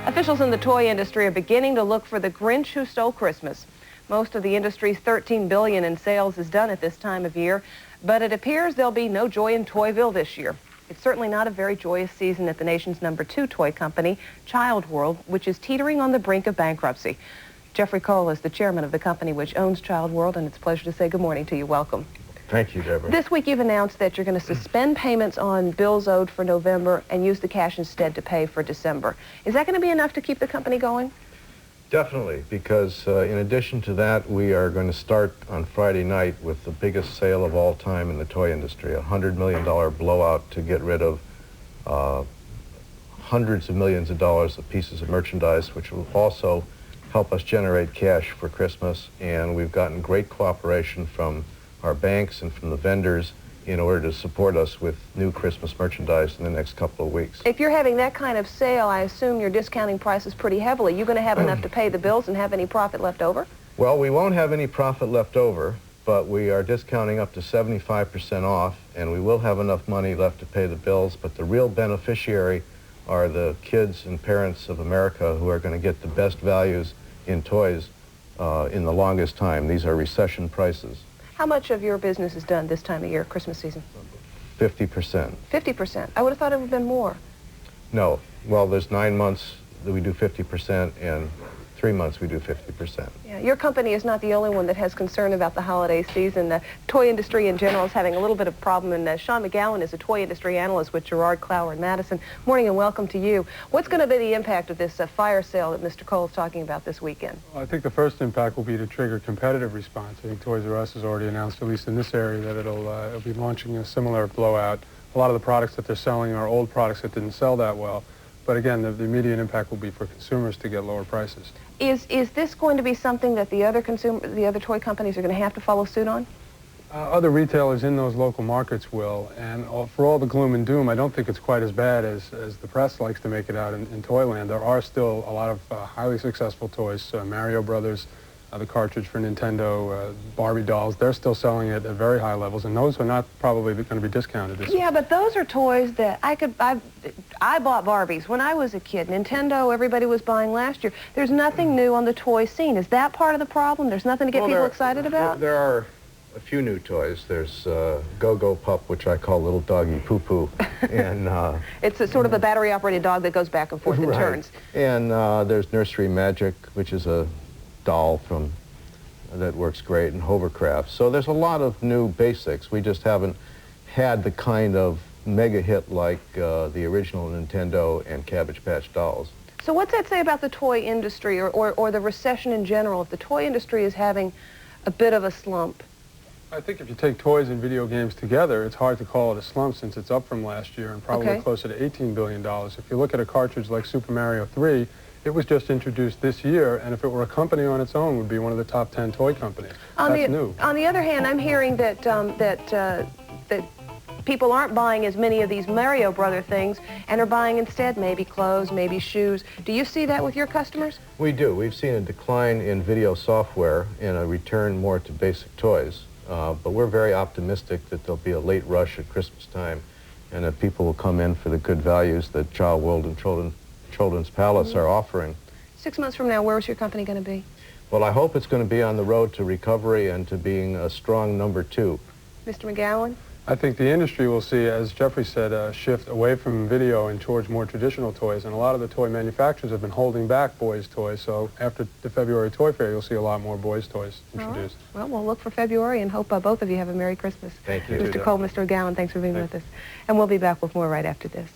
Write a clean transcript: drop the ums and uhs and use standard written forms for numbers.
Officials in the toy industry are beginning to look for the Grinch who stole Christmas. Most of the industry's $13 billion in sales is done at this time of year, but it appears there'll be no joy in Toyville this year. It's certainly not a very joyous season at the nation's #2 toy company, Child World, which is teetering on the brink of bankruptcy. Jeffrey Cole is the chairman of the company which owns Child World, and it's a pleasure to say good morning to you. Welcome. Thank you, Deborah. This week you've announced that you're going to suspend payments on bills owed for November and use the cash instead to pay for December. Is that going to be enough to keep the company going? Definitely, because in addition to that, we are going to start on Friday night with the biggest sale of all time in the toy industry, a $100 million blowout to get rid of hundreds of millions of dollars of pieces of merchandise, which will also help us generate cash for Christmas. And we've gotten great cooperation from our banks and from the vendors in order to support us with new Christmas merchandise in the next couple of weeks. If you're having that kind of sale, I assume you're discounting prices pretty heavily. You're going to have enough to pay the bills and have any profit left over? Well, we won't have any profit left over, but we are discounting up to 75% off, and we will have enough money left to pay the bills, but the real beneficiary are the kids and parents of America who are going to get the best values in toys in the longest time. These are recession prices. How much of your business is done this time of year, Christmas season? 50%. 50%? I would have thought it would have been more. No. Well, there's 9 months that we do 50%, and 3 months we do 50%. Yeah, your company is not the only one that has concern about the holiday season. The toy industry in general is having a little bit of problem, and Sean McGowan is a toy industry analyst with Gerard, Clower, and Madison. Morning and welcome to you. What's going to be the impact of this fire sale that Mr. Cole is talking about this weekend? Well, I think the first impact will be to trigger competitive response. I think Toys R Us has already announced, at least in this area, that it'll be launching a similar blowout. A lot of the products that they're selling are old products that didn't sell that well. But again, the immediate impact will be for consumers to get lower prices. Is this going to be something that the other toy companies are going to have to follow suit on? Other retailers in those local markets will, and for all the gloom and doom, I don't think it's quite as bad as the press likes to make it out in Toyland. There are still a lot of highly successful toys, Mario Brothers, the cartridge for Nintendo, Barbie dolls. They're still selling it at very high levels, and those are not probably going to be discounted this year. Yeah, but those are toys that I bought Barbies when I was a kid. Nintendo, everybody was buying last year. There's nothing new on the toy scene. Is that part of the problem? There's nothing to get people excited about? There are a few new toys. There's Go-Go Pup, which I call Little Doggy Poo-Poo. And it's a sort of a battery-operated dog that goes back and forth and turns. And there's Nursery Magic, which is a doll that works great, and Hovercraft. So there's a lot of new basics. We just haven't had the kind of mega hit like the original Nintendo and Cabbage Patch dolls. So what's that say about the toy industry or the recession in general? If the toy industry is having a bit of a slump? I think if you take toys and video games together, it's hard to call it a slump since it's up from last year and probably closer to $18 billion. If you look at a cartridge like Super Mario 3, it was just introduced this year, and if it were a company on its own, would be one of the top 10 toy companies. That's new. On the other hand, I'm hearing that that people aren't buying as many of these Mario Brother things and are buying instead maybe clothes, maybe shoes. Do you see that with your customers? We do. We've seen a decline in video software and a return more to basic toys. But we're very optimistic that there'll be a late rush at Christmas time and that people will come in for the good values that Child World and Children's Palace are offering. 6 months from now, where's your company going to be? Well, I hope it's going to be on the road to recovery and to being a strong #2. Mr. McGowan? I think the industry will see, as Jeffrey said, a shift away from video and towards more traditional toys. And a lot of the toy manufacturers have been holding back boys' toys. So after the February Toy Fair, you'll see a lot more boys' toys introduced. Well, we'll look for February and hope both of you have a Merry Christmas. Thank you. Mr. Cole, Mr. McGowan, thanks for being with us. And we'll be back with more right after this.